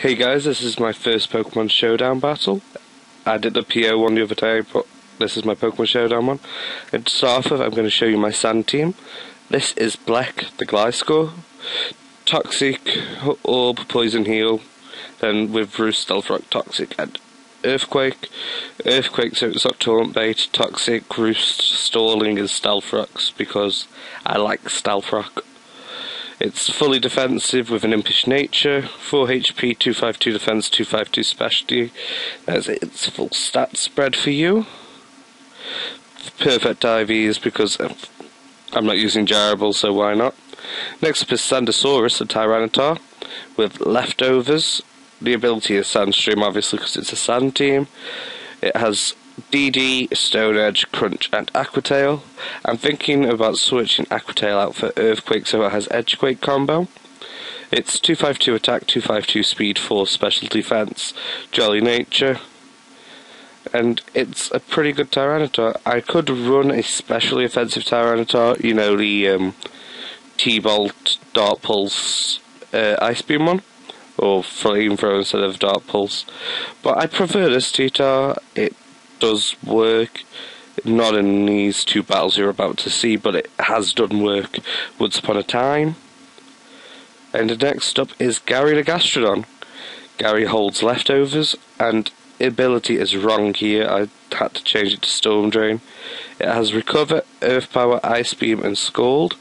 Hey guys, this is my first Pokemon Showdown battle. I did the PO one the other day, but this is my Pokemon Showdown one. And to start off with, I'm going to show you my Sand team. This is Black, the Gliscor, Toxic, Orb, Poison Heal, then with Roost, Stealth Rock, Toxic, and Earthquake. Earthquake, so it's not Taunt Bait, Toxic, Roost, Stalling, and Stealth Rocks, because I like Stealth Rock. It's fully defensive with an impish nature, 4 HP, 252 defense, 252 specialty. That's its full stat spread for you. Perfect IVs because I'm not using Jarable, so why not? Next up is Sandosaurus, the Tyranitar, with Leftovers. The ability is Sandstream, obviously, because it's a Sand team. It has DD, Stone Edge, Crunch, and Aquatail. I'm thinking about switching Aquatail out for Earthquake so it has Edgequake combo. It's 252 attack, 252 speed, 4 special defense, Jolly Nature, and it's a pretty good Tyranitar. I could run a specially offensive Tyranitar, you know, the T-Bolt, Dark Pulse, Ice Beam one, or Flamethrower instead of Dark Pulse, but I prefer this T-Tar. It does work, not in these two battles you're about to see, but it has done work once upon a time. And the next up is Gary the Gastrodon. Gary holds Leftovers, and ability is wrong here. I had to change it to Storm Drain. It has Recover, Earth Power, Ice Beam, and Scald.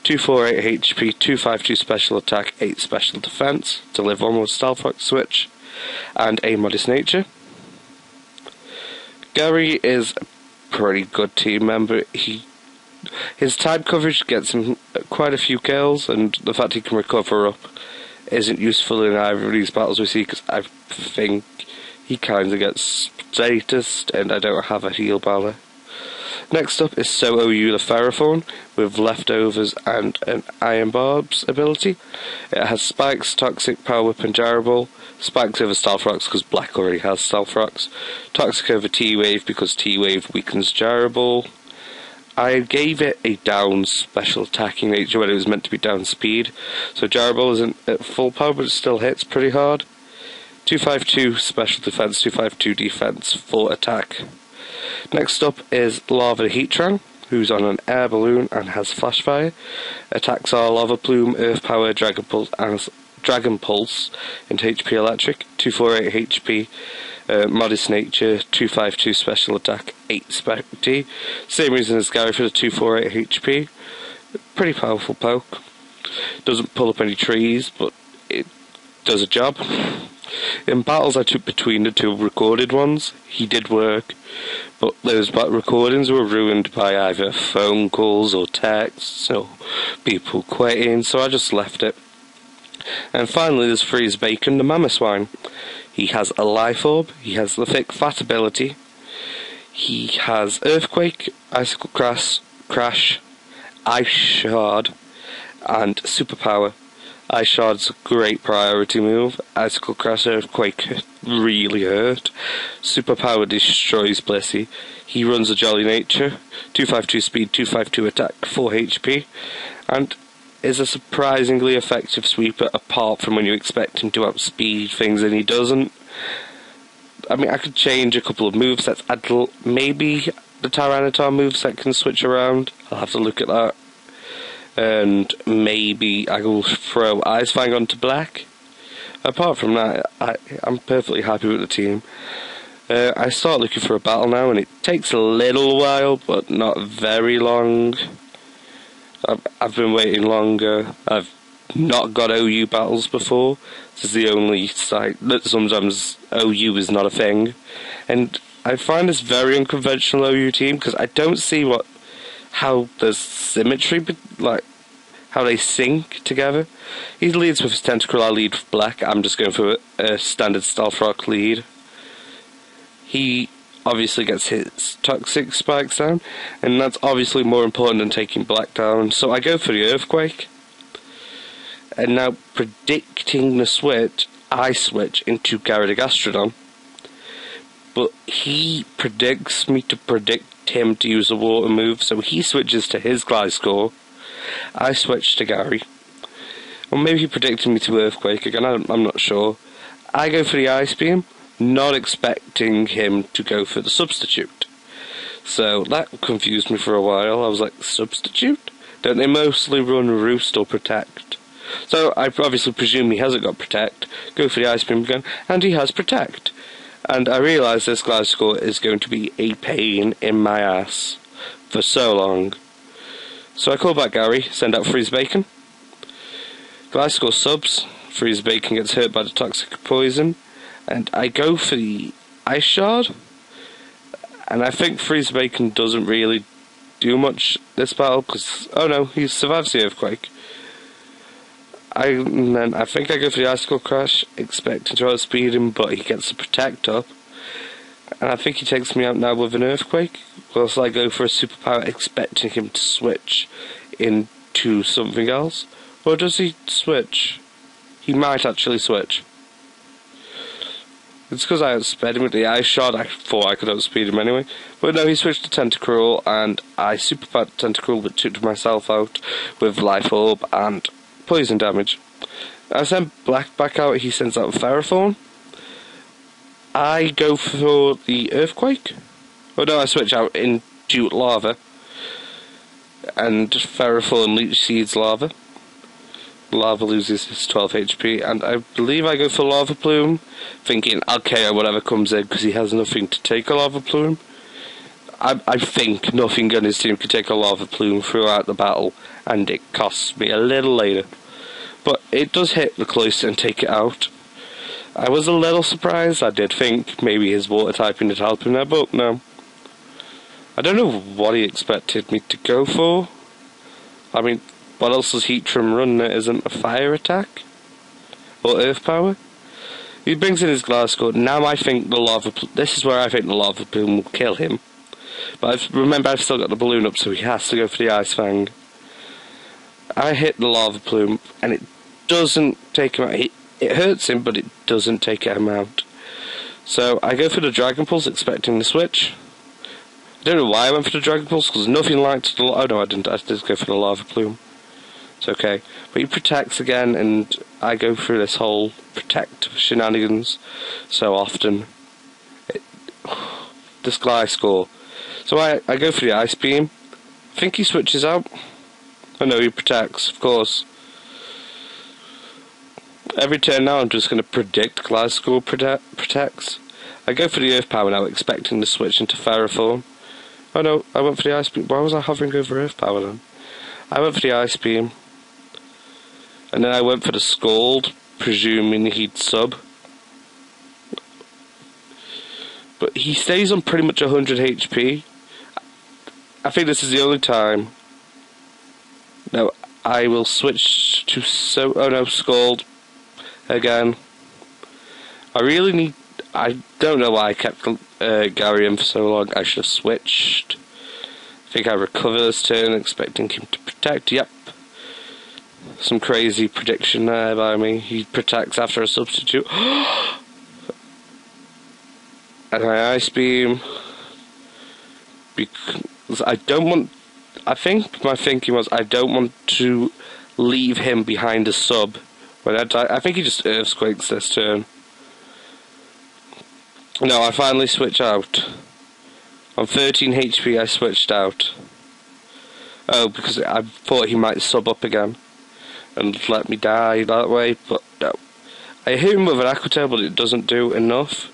248 HP, 252 special attack, 8 special defense to live on with Stealth Rock switch, and a Modest Nature. Gary is a pretty good team member. His type coverage gets him quite a few kills, and the fact he can recover up isn't useful in either of these battles we see, because I think he kind of gets statused, and I don't have a heal baller. Next up is So-OU the Ferrothorn, with Leftovers and an Iron Barbs ability. It has Spikes, Toxic, Power Whip, and Jarable. Spikes over Stealth Rocks because Black already has Stealth Rocks. Toxic over T-Wave because T-Wave weakens Jarable. I gave it a down special attacking nature when it was meant to be down speed, so Jarable isn't at full power, but it still hits pretty hard. 252 special defense, 252 defense, 4 attack. Next up is Lava the Heatran, who's on an air balloon and has Flash Fire. Attacks are Lava Plume, Earth Power, Dragon Pulse, and HP Electric. 248 HP, Modest Nature, 252 special attack, 8 Spec D. Same reason as Gary for the 248 HP. Pretty powerful poke. Doesn't pull up any trees, but it does a job. In battles I took between the two recorded ones, he did work, but those recordings were ruined by either phone calls or texts or people quitting, so I just left it. And finally there's Freeze Bacon, the Mamoswine. He has a Life Orb, he has the Thick Fat ability, he has Earthquake, Icicle Crash, Ice Shard, and Superpower. Ice Shard's a great priority move. Icicle Crash Earthquake really hurt. Superpower destroys Blissey. He runs a Jolly Nature, 252 speed, 252 attack, 4 HP, and is a surprisingly effective sweeper apart from when you expect him to outspeed things and he doesn't. I mean, I could change a couple of movesets. Maybe the Tyranitar moveset can switch around. I'll have to look at that. And maybe I will throw Ice Fang onto Black. Apart from that, I'm perfectly happy with the team. I start looking for a battle now, and it takes a little while, but not very long. I've been waiting longer. I've not got OU battles before. This is the only site that sometimes OU is not a thing. And I find this very unconventional OU team, because I don't see how there's symmetry, like how they sync together. He leads with his Tentacle, I lead with Black. I'm just going for a standard Stealth Rock lead. He obviously gets his Toxic spikes down, and that's obviously more important than taking Black down, so I go for the Earthquake. And now, predicting the switch, I switch into Gary the Gastrodon, but he predicts me to predict him to use a water move, so he switches to his Gliscor. I switch to Gary. Or maybe he predicted me to Earthquake again, I'm not sure. I go for the Ice Beam, not expecting him to go for the Substitute. So that confused me for a while. I was like, Substitute? Don't they mostly run Roost or Protect? So I obviously presume he hasn't got Protect, go for the Ice Beam again, and he has Protect. And I realise this Gliscor is going to be a pain in my ass for so long. So I call back Gary, send out Freeze Bacon. Gliscor subs, Freeze Bacon gets hurt by the Toxic Poison, and I go for the Ice Shard. And I think Freeze Bacon doesn't really do much this battle, because, oh no, he survives the Earthquake. And then I think I go for the Icicle Crash, expecting to outspeed him, but he gets the Protect up. And I think he takes me out now with an Earthquake, whilst I go for a Superpower, expecting him to switch into something else. Or does he switch? He might actually switch. It's because I outsped him with the Ice Shard. I thought I could outspeed him anyway. But no, he switched to Tentacruel, and I superpowered Tentacruel, but took myself out with Life Orb and poison damage. I send Black back out, he sends out Ferrothorn. I go for the Earthquake. Oh no, I switch out into Lava. And Ferrothorn Leech Seeds Lava. Lava loses his 12 HP, and I believe I go for Lava Plume, thinking I'll KO whatever comes in because he has nothing to take a Lava Plume. I think nothing on his team could take a Lava Plume throughout the battle, and it costs me a little later. But it does hit the cloister and take it out. I was a little surprised. I did think maybe his water typing would help him there, but no. I don't know what he expected me to go for. I mean, what else does Heatran run that isn't a fire attack? Or earth power? He brings in his Gliscor. Now I think the Lava Plume... This is where I think the Lava Plume will kill him. But remember, I've still got the balloon up, so he has to go for the Ice Fang. I hit the Lava Plume, and it doesn't take him out. It hurts him, but it doesn't take him out. So I go for the Dragon Pulse, expecting the switch. I don't know why I went for the Dragon Pulse, because nothing liked the... Oh no, I didn't. I did go for the Lava Plume. It's okay. But he protects again, and I go through this whole protect shenanigans so often. This Gliscor. So I go for the Ice Beam. I think he switches out. Oh no, he protects, of course. Every turn now I'm just going to predict Gliscor protects. I go for the Earth Power now, expecting to switch into Ferrothorn. Oh no, I went for the Ice Beam. Why was I hovering over Earth Power then? I went for the Ice Beam. And then I went for the Scald, presuming he'd sub. But he stays on pretty much 100 HP. I think this is the only time. No, I will switch to oh no, Scald again. I don't know why I kept Gary in for so long. I should have switched. I think I recover this turn, expecting him to protect. Yep. Some crazy prediction there by me. He protects after a substitute. And I Ice Beam. Because I don't want... I think my thinking was I don't want to leave him behind a sub. When I think he just Earthquakes this turn. No, I finally switch out. On 13 HP I switched out. Oh, because I thought he might sub up again and let me die that way, but no. I hit him with an Aqua Tail, but it doesn't do enough.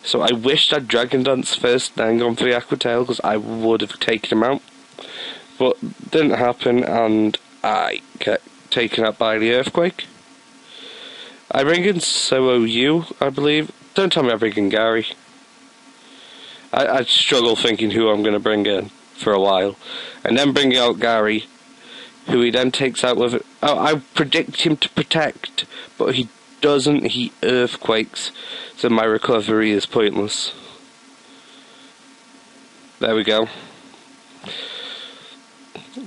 So I wished I'd Dragon Dance first, then gone for the Aqua Tail, because I would have taken him out. But didn't happen, and I get taken out by the Earthquake. I bring in So-You, I believe. Don't tell me I bring in Gary. I struggle thinking who I'm going to bring in for a while. And then bring out Gary, who he then takes out with it. Oh, I predict him to protect, but he doesn't. He Earthquakes, so my recovery is pointless. There we go.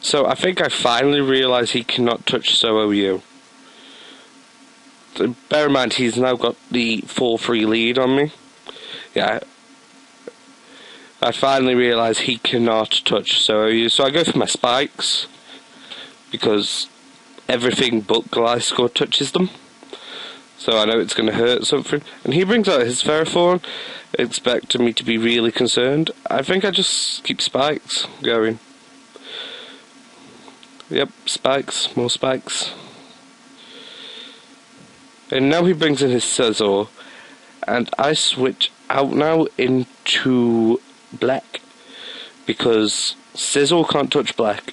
So I think I finally realised he cannot touch So-You. So bear in mind, he's now got the 4-3 lead on me. Yeah. I finally realised he cannot touch So-You, so I go for my spikes, because everything but Gliscor touches them. so I know it's going to hurt something. And he brings out his Ferrothorn, expecting me to be really concerned. I think I just keep spikes going. Yep, spikes, more spikes. And now he brings in his Scizor, and I switch out now into Black, because Scizor can't touch Black.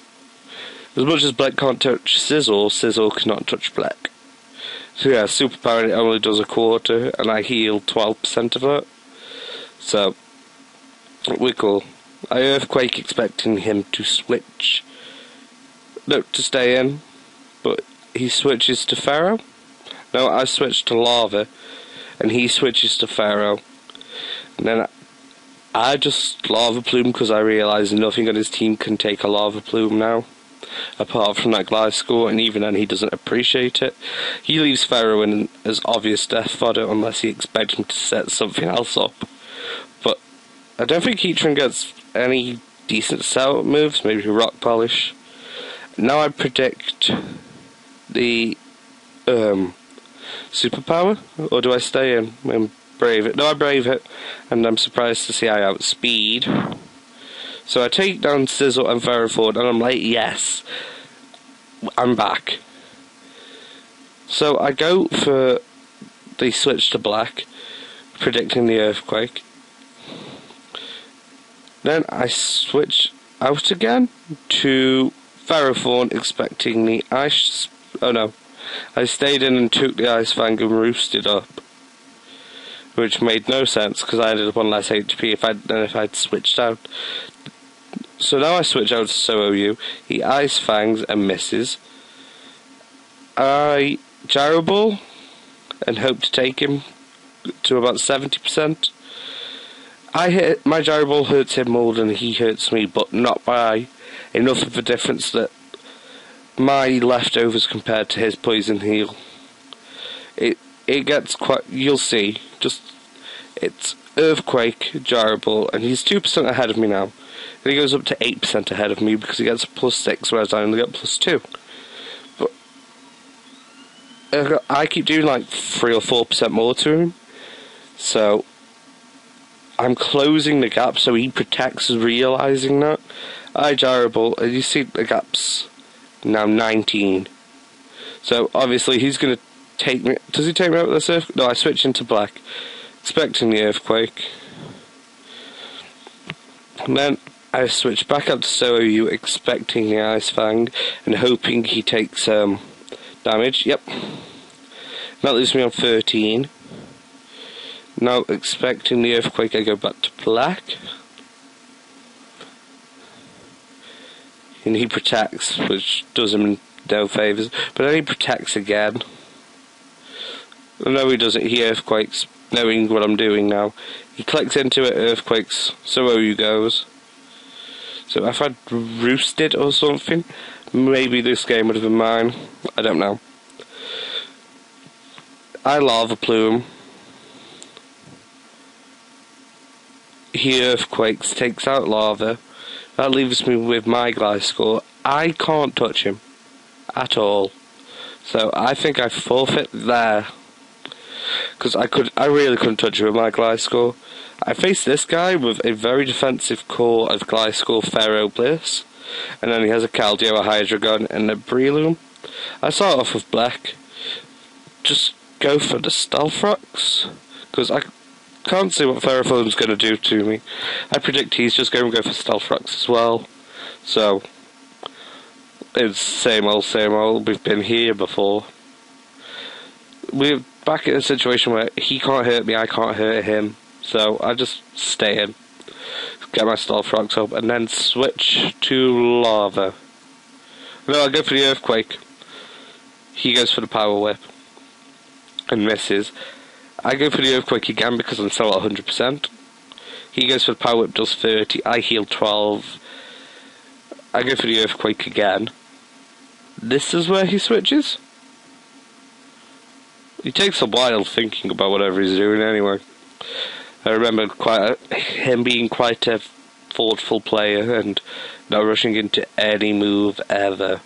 As much as Black can't touch Scizor, Scizor cannot touch Black. So yeah, superpower, it only does a quarter, and I heal 12% of that. So, we're cool. I Earthquake expecting him to switch. No, to stay in, but he switches to Pharaoh. No, I switch to Lava, and he switches to Pharaoh. And then I just Lava Plume because I realise nothing on his team can take a Lava Plume now. Apart from that Gliscor, and even then he doesn't appreciate it. He leaves Pharaoh in as obvious death fodder unless he expects him to set something else up. But I don't think Heatran gets any decent setup moves, maybe Rock Polish. Now I predict the superpower, or do I stay in and brave it? No, I brave it, and I'm surprised to see I outspeed. So I take down Scizor and Ferrothorn, and I'm like, yes, I'm back. So I go for the switch to Black, predicting the Earthquake. Then I switch out again to Ferrothorn, expecting the Ice... Oh no. I stayed in and took the Ice Fang and roosted up. Which made no sense, because I ended up on less HP than if I'd switched out. So now I switch out to Soou. He Ice Fangs and misses. I Gyro Ball and hope to take him to about 70%. My Gyro Ball hurts him more than he hurts me, but not by enough of a difference that my leftovers compared to his Poison Heal. It gets quite... You'll see. It's Earthquake, Gyro Ball, and he's 2% ahead of me now. And he goes up to 8% ahead of me because he gets a +6, whereas I only get +2. But I keep doing like 3 or 4% more to him. So I'm closing the gap so he protects realising that. I Gyro Ball, and you see the gap's now 19. So obviously he's going to take me... Does he take me out with this Earthquake? No, I switch into Black, expecting the Earthquake. And then I switch back up to Soou, expecting the Ice Fang, and hoping he takes damage. Yep. That leaves me on 13. Now, expecting the Earthquake, I go back to Black. And he protects, which does him no favours. But then he protects again. No, he doesn't. He Earthquakes, knowing what I'm doing now. He clicks into it, Earthquakes, Soou goes. So if I'd roosted or something, maybe this game would have been mine. I don't know. I Lava Plume. He Earthquakes, takes out Lava. That leaves me with my Gliscor. I can't touch him at all. So I think I forfeit there. Because I really couldn't touch him with my Gliscor. I faced this guy with a very defensive core of Gliscor, Pharaoh, Bliss, and then he has a Keldeo, a Hydreigon, and a Breloom. I start off with Black. Just go for the Stealth Rocks, because I can't see what Ferrothorn's going to do to me. I predict he's just going to go for Stealth Rocks as well. So, it's same old, we've been here before. We're back in a situation where he can't hurt me, I can't hurt him. So I just stay in, get my Stealth Rocks up, and then switch to Lava. No, I go for the Earthquake. He goes for the Power Whip and misses. I go for the Earthquake again because I'm still at 100%. He goes for the Power Whip, does 30. I heal 12. I go for the Earthquake again. This is where he switches. He takes a while thinking about whatever he's doing anyway. I remember him being quite a thoughtful player and not rushing into any move ever.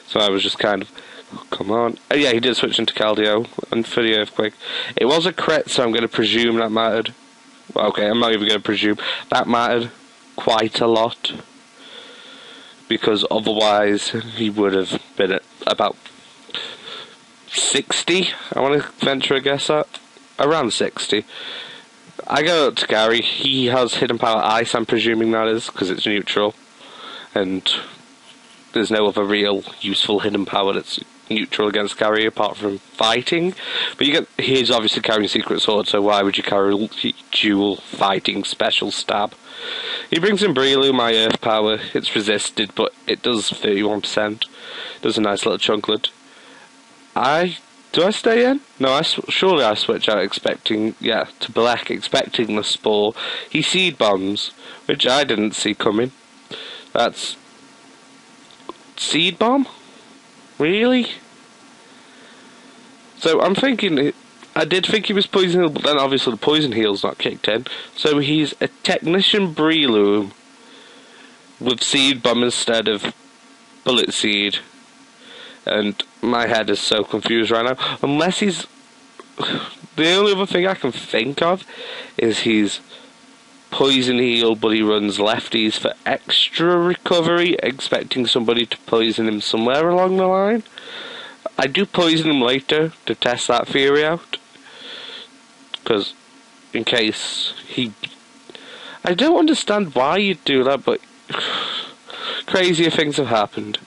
So I was just kind of Oh, come on. Oh, yeah, he did switch into Keldeo and for the Earthquake. It was a crit, so I'm going to presume that mattered. Well, okay, I'm not even going to presume. That mattered quite a lot. Because otherwise, he would have been at about 60. I want to venture a guess at. Around 60. I go up to Gary. He has Hidden Power Ice, I'm presuming that is, because it's neutral. And there's no other real useful hidden power that's neutral against Gary apart from fighting. But he's obviously carrying Secret Sword, so why would you carry dual fighting special stab? He brings in Breloom, my Earth Power. It's resisted, but it does 31%. Does a nice little chunklet. Do I stay in? No, surely I switch out to Black, expecting the Spore. He Seed Bombs, which I didn't see coming. That's... Seed Bomb? Really? So I'm thinking... I did think he was Poison Heal, but then obviously the Poison Heal's not kicked in. So he's a Technician Breloom with Seed Bomb instead of Bullet Seed. And my head is so confused right now. Unless he's... The only other thing I can think of is he's Poison Heal, but he runs lefties for extra recovery, expecting somebody to poison him somewhere along the line. I do poison him later to test that theory out. Because, in case he... I don't understand why you'd do that, but... crazier things have happened.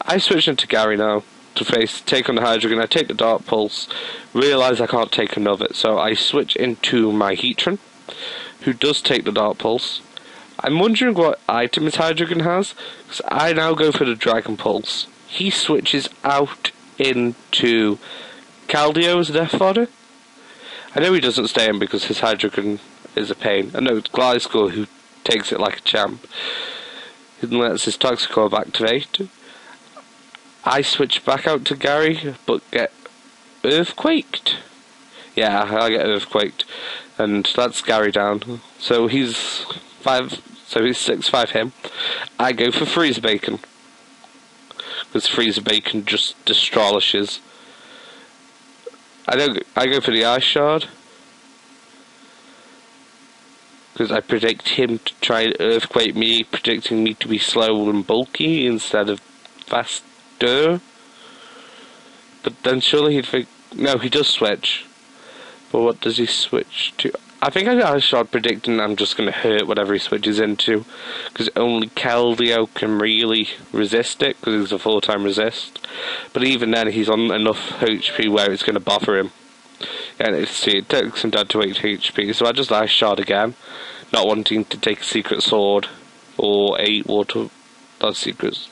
I switch into Gary now to take on the Hydreigon. I take the Dark Pulse, realise I can't take another, so I switch into my Heatran, who does take the Dark Pulse. I'm wondering what item his Hydreigon has, because I now go for the Dragon Pulse. He switches out into Keldeo's Death Fodder. I know he doesn't stay in because his Hydreigon is a pain. I know it's Gliscor who takes it like a champ. He lets his Toxicorp activate. I switch back out to Gary, but get Earthquaked. Yeah, I get Earthquaked. And that's Gary down. So he's 6-5 him. I go for Freezer Bacon. Because Freezer Bacon just destroys. I go for the Ice Shard. Because I predict him to try and Earthquake me, predicting me to be slow and bulky instead of faster. But then surely he'd think... No, he does switch. But what does he switch to? I think I got Ice Shard predicting I'm just going to hurt whatever he switches into. Because only Keldeo can really resist it, because it's a full-time resist. But even then, he's on enough HP where it's going to bother him. And it takes him down to 8 HP, so I just Ice Shard again. Not wanting to take a Secret Sword or a Water... Not Secrets.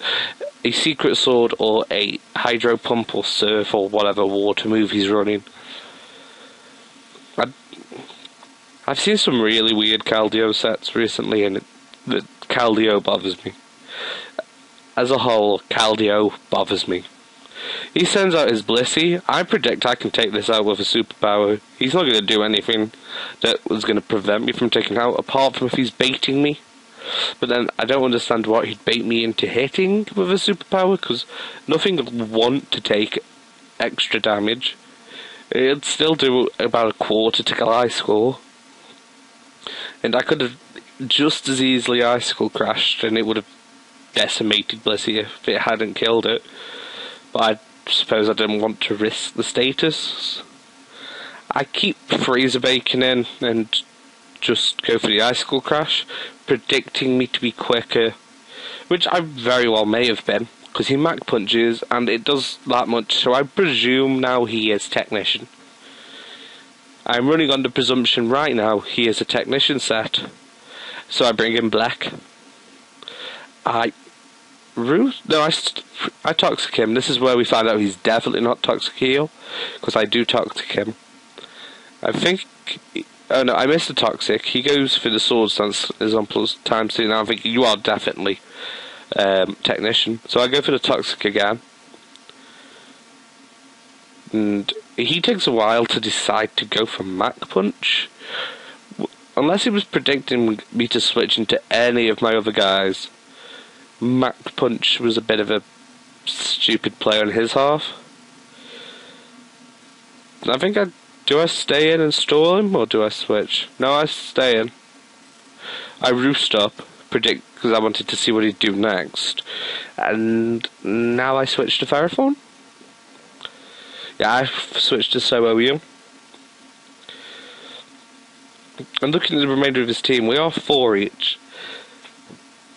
A Secret Sword or a Hydro Pump or Surf or whatever water move he's running. I've seen some really weird Keldeo sets recently, and the Keldeo bothers me. As a whole, Keldeo bothers me. He sends out his Blissey. I predict I can take this out with a superpower. He's not going to do anything that was going to prevent me from taking it out, apart from if he's baiting me. But then I don't understand what he'd bait me into hitting with a superpower, because nothing would want to take extra damage. It'd still do about a quarter to Gliscor. And I could have just as easily Icicle crashed, and it would have decimated Blissey if it hadn't killed it. But I suppose I didn't want to risk the status. I keep Freezer Bacon in and just go for the Icicle crash, predicting me to be quicker, which I very well may have been, because he Mach Punches and it does that much, so I presume now he is Technician. I'm running on the presumption right now he is a Technician set, so I bring in Black. I Toxic him. This is where we find out he's definitely not Toxic Heal, because I do Toxic him. I think... Oh no, I missed the Toxic. He goes for the Sword Stance is on plus times 2 now. I'm thinking you are definitely Technician. So I go for the Toxic again. And he takes a while to decide to go for Mach Punch. Unless he was predicting me to switch into any of my other guys, Mach Punch was a bit of a stupid play on his half. I think do I stay in and stall him, or do I switch? No, I stay in. I roost up, predict, because I wanted to see what he'd do next. And now I switch to Ferrothorn. Yeah, I switched to So-O-U. And looking at the remainder of his team, we are 4 each.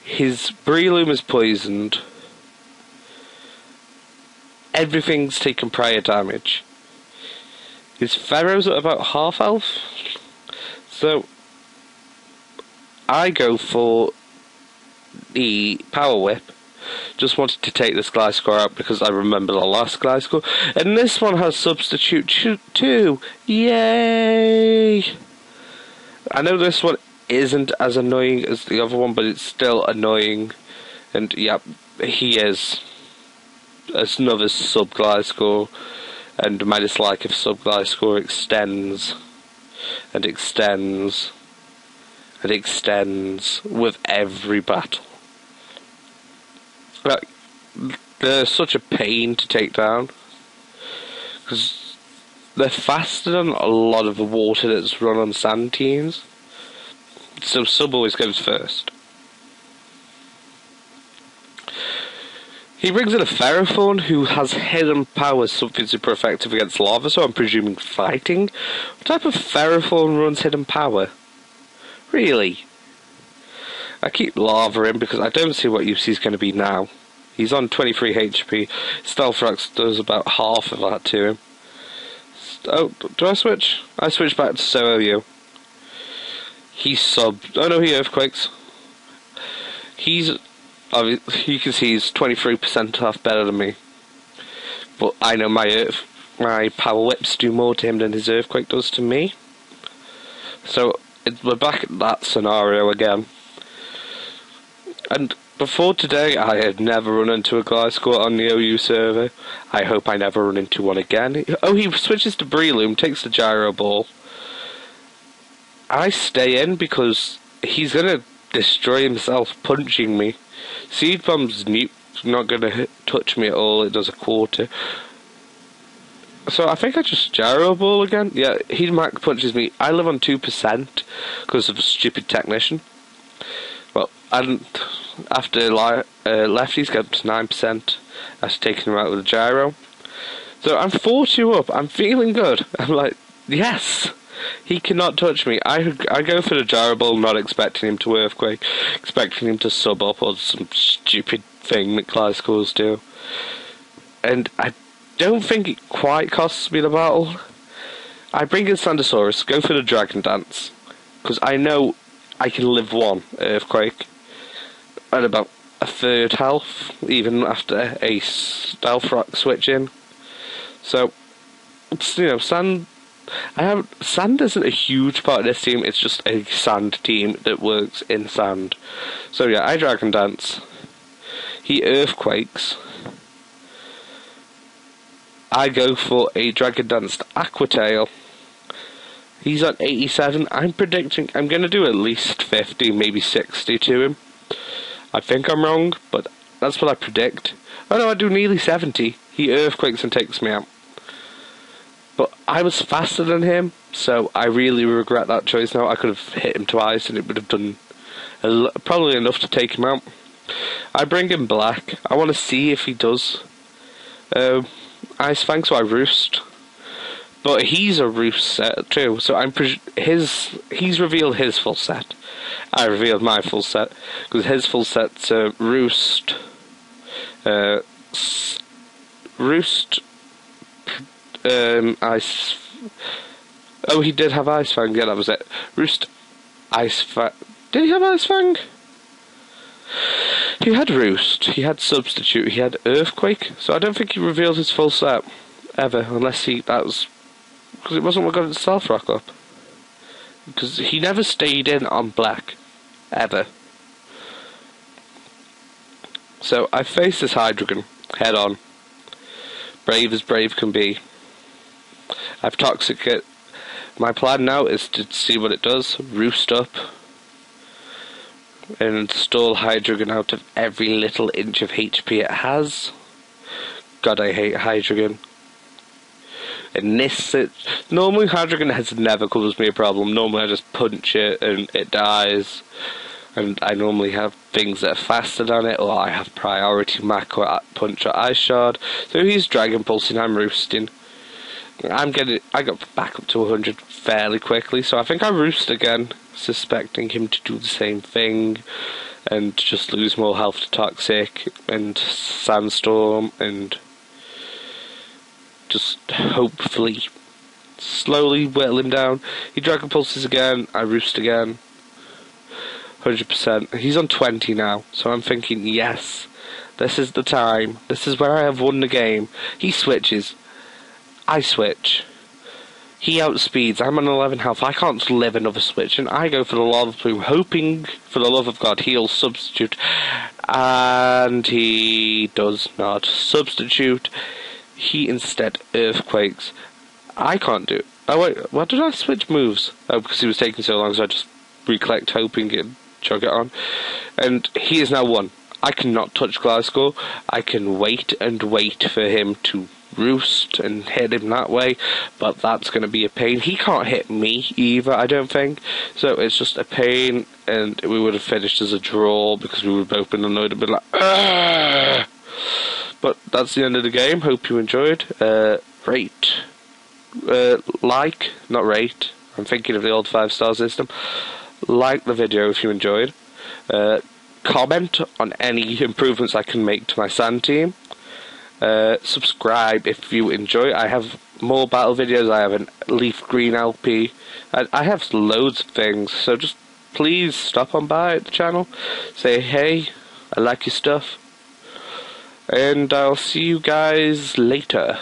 His Breloom is poisoned. Everything's taken prior damage. His Pharaoh's at about half health. So I go for the Power Whip. Just wanted to take this Gliscor out because I remember the last Gliscor. And this one has Substitute too. Yay! I know this one isn't as annoying as the other one, but it's still annoying. And yeah, he is. It's another Sub-Gliscor. And my dislike of Sub-Gliscor extends. And extends. And extends with every battle. Like, they're such a pain to take down. Because they're faster than a lot of the water that's run on sand teams. So Sub always goes first. He brings in a Ferrothorn who has hidden powers, something super effective against lava, so I'm presuming fighting. What type of Ferrothorn runs hidden power? Really? I keep lava in because I don't see what use he's going to be now. He's on 23 HP. Stealthrox does about half of that to him. Oh, do I switch? I switch back to So-O-U. He's sub. Oh no, he earthquakes. He's. You can see he's 23% off better than me. But I know my Power Whips do more to him than his Earthquake does to me. So we're back at that scenario again. And before today, I had never run into a Gliscor on the OU server. I hope I never run into one again. Oh, he switches to Breloom, takes the Gyro Ball. I stay in because he's gonna destroy himself punching me. Seed Bomb's not gonna touch me at all, it does a quarter. So I think I just Gyro Ball again. Yeah, he Mac punches me. I live on 2% because of a stupid technician. Well, and after lefties get up to 9% after taking him out with a gyro. So I'm 4-2 up. I'm feeling good. I'm like, yes, he cannot touch me. I go for the gyro ball, not expecting him to earthquake, expecting him to sub up or some stupid thing that Gliscors do. And I don't think it quite costs me the battle. I bring in Sandosaurus, go for the Dragon Dance, because I know I can live one earthquake at about a third health, even after a stealth rock switch in. So, sand isn't a huge part of this team. It's just a sand team that works in sand. So yeah, I Dragon Dance. He earthquakes. I go for a Dragon Danced Aqua Tail. He's on 87. I'm predicting I'm going to do at least 50, maybe 60 to him. I think I'm wrong, but that's what I predict. Oh no, I do nearly 70. He earthquakes and takes me out. But I was faster than him, so I really regret that choice now. I could have hit him twice and it would have done probably enough to take him out. I bring in Black. I want to see if he does Ice Fang, so I Roost. But he's a Roost set too, so he's revealed his full set. I revealed my full set, because his full set's Roost, Ice. Oh, he did have Ice Fang. Yeah, that was it. Roost, Ice Fang. Did he have Ice Fang? He had Roost. He had Substitute. He had Earthquake. So I don't think he revealed his full set ever, unless that was because it wasn't what got his Stealth Rock up. Because he never stayed in on Black, ever. So I face this Hydreigon head on. Brave as brave can be. I've Toxic it. My plan now is to see what it does, Roost up, and stall Hydreigon out of every little inch of HP it has. God, I hate Hydreigon. And this, normally Hydreigon has never caused me a problem. Normally I just punch it and it dies. And I normally have things that are faster than it, or I have priority Mach or Punch or Ice Shard. So he's Dragon Pulsing, I'm Roosting. I got back up to 100 fairly quickly, so I think I Roost again, suspecting him to do the same thing, and just lose more health to Toxic, and Sandstorm, and just hopefully slowly whittle him down. He Dragon Pulses again, I Roost again. 100%. He's on 20 now, so I'm thinking, yes, this is the time. This is where I have won the game. He switches. I switch. He outspeeds. I'm on 11 health. I can't live another switch, and I go for the Lava Plume, hoping, for the love of God, he'll substitute. And he does not substitute. He instead Earthquakes. I can't do it. Oh wait, why did I switch moves? Oh, because he was taking so long, so I just recollect hoping it chug it on. And he is now won. I cannot touch Glasgow. I can wait and wait for him to Roost and hit him that way, but that's going to be a pain. He can't hit me either, I don't think, so it's just a pain, and we would have finished as a draw because we would have both been annoyed and been like, Argh! But that's the end of the game. Hope you enjoyed. Rate, like, not rate, I'm thinking of the old 5-star system. Like the video if you enjoyed. Comment on any improvements I can make to my Sand team. Subscribe if you enjoy. I have more battle videos. I have a Leaf Green LP. I have loads of things, so just please stop on by at the channel. Say hey, I like your stuff. And I'll see you guys later.